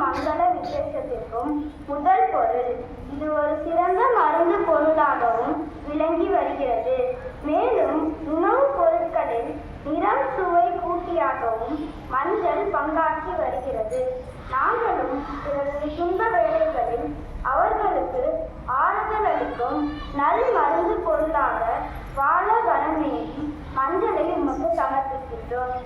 மங்கள விசேஷத்திற்கும் முதல் பொருள். இது ஒரு சிறந்த மருந்து பொருளாகவும் விளங்கி வருகிறது. மேலும் உணவுப் பொருட்களில் நிறம் சுவை கூட்டியாகவும் மஞ்சள் பங்காற்றி வருகிறது. நாங்களும் பிறகு துன்ப வேளைகளில் அவர்களுக்கு ஆறுதல் அளிக்கும் நல் மருந்து பொருளாக வாழ வரம் வேண்டி மஞ்சளை உமக்கு சமர்ப்பிக்கின்றோம்.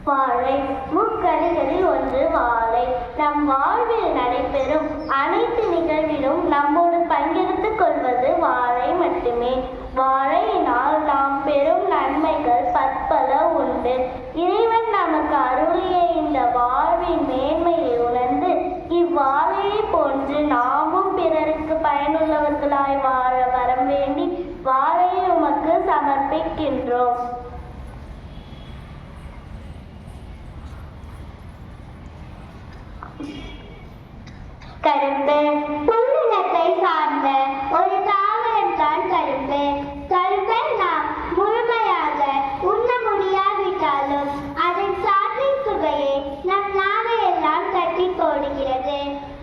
வாழை. முக்கணிகளில் ஒன்று வாழை. நம் வாழ்வில் நடைபெறும் அனைத்து நிகழ்விலும் நம்மோடு பங்கெடுத்துக் கொள்வது வாழை மட்டுமே. வாழையினால் நாம் பெறும் நன்மைகள் பற்பல உண்டு. இறைவன் நமக்கு அருளிய இந்த வாழ்வின் மேன்மையை உணர்ந்து இவ்வாழையை போன்று நாமும் பிறருக்கு பயனுள்ளவர்களாய் வாழ வரம் வேண்டி வாழையை உமக்கு சமர்ப்பிக்கின்றோம். கரும்பு. புல்லினத்தை சார்ந்த ஒரு தாவரம் தான் கரும்பு. கரும்பை நாம் முழுமையாக உண்ண முடியாவிட்டாலும் அதன் சாற்றின் சுவையை நம் நாவையெல்லாம் கட்டி போடுகிறது.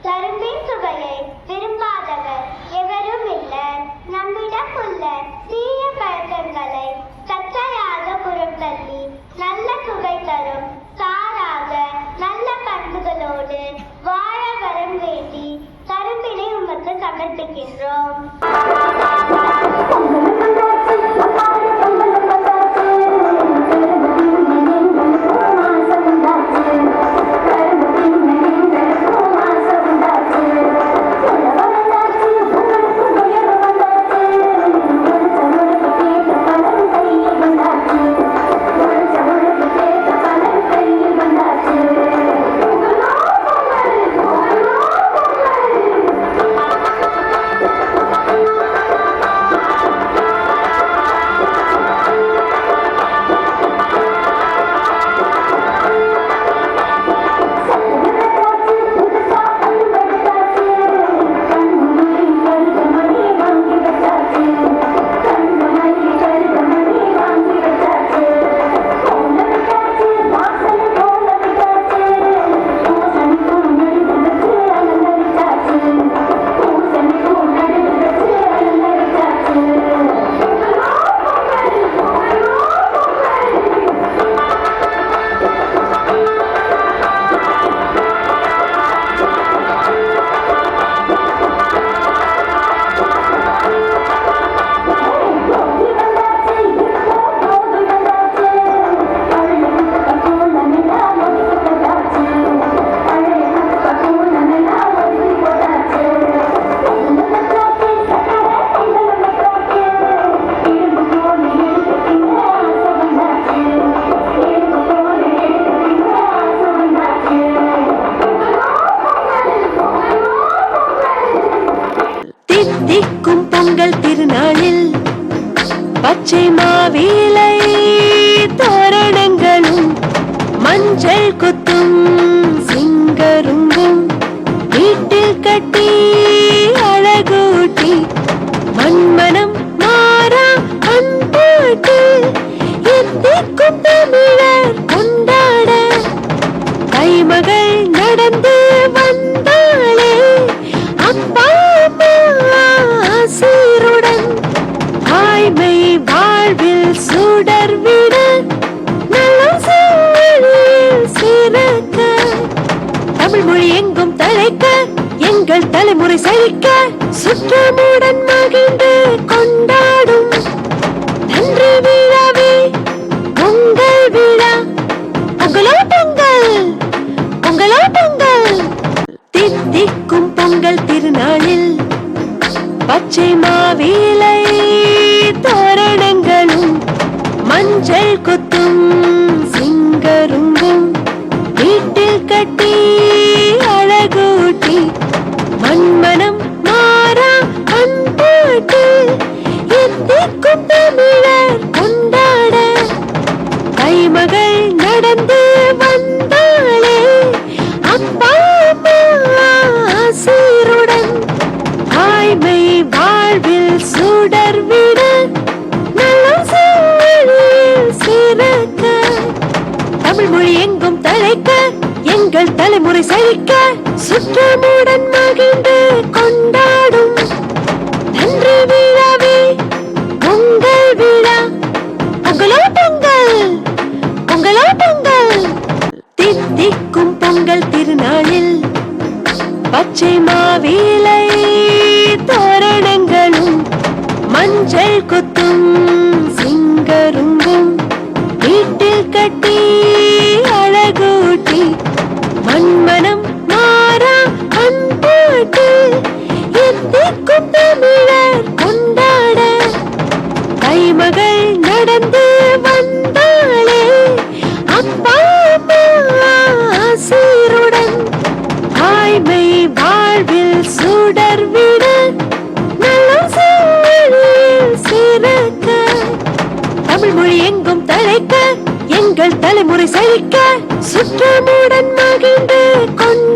கரும்பின் சுவையை விரும்பாதவர் எவரும் இல்லை. நம்மிடம் உள்ள தீய பழக்கங்களை தற்செயலாக புறந்தள்ளி நல்ல சுவை தரும் சாராக நல்ல பண்புகளோடு வாழ வரம் வேண்டி கரும்பினை உமக்கு சமர்ப்பிக்கின்றோம். தித்திக்கும் பொங்கல் திருநாளில் பச்சை மாவிலை தோரணங்களும் மஞ்சள் குத்தும் சிங்கரும்பும் வீட்டில் கட்டி அழகூட்டி மண்மனம் மாறா அன்பாட்டு எத்திக்கும் தமிழர் கொண்டாட கைமகள் நடந்து வந்தாளே அப்பா சீருடன் ஆய்மை வாழ்வில் சுடர்விட நல்ல சிறக்க தமிழ் மொழி எங்கும் தழைக்க எங்கள் தலைமுறை செழிக்க சுற்றமுடன் மகிழ்ந்து கொண்டாடும் நன்றி விழாவே பொங்கல் விழா. பொங்கலோ பொங்கல், பொங்கலோ பொங்கல். தித்திக்கும் பொங்கல் திருநாளில் பச்சை மாவிலை தோரணங்களும் மஞ்சள் குத்தும் சிங்கரும்பும் வீட்டில் கட்டி அழகூட்டி மண்மனம் மாறா அன்பாட்டு எத்திக்கும் தமிழர் கொண்டாட கைமகள் நடந்து வந்தாளே அப்பா சீருடன் ஆய்மை வாழ்வில் சுடர்விட நல்ல சிரிக்க சுற்றமுடன் மகிழ்ந்து கொண்டாடும் நன்றி விழாவே பொங்கல் விழா. பொங்கலோ பொங்கல், பொங்கலோ பொங்கல். தித்திக்கும் பொங்கல் திருநாளில் பச்சை மாவிலை தோரணங்களும் மஞ்சள் கொத்தும் சிங்கரும்பும் வீட்டில் கட்டி அழகூட்டி மண்மனம் மாறா பண்பாட்டு எத்திக்கும் தமிழர் கொண்டாட கைமகள் நடந்து வந்தாளே அப்பா அம்மா ஆசீருடன் ஆய்மை வாழ்வில் சுடர்விட நல்ல சூழலில் சிறக்க தமிழ் மொழி எங்கும் தழைக்க எங்கள் தலைமுறை செழிக்க சுற்றமுடன் மகிழ்ந்து கொண்டு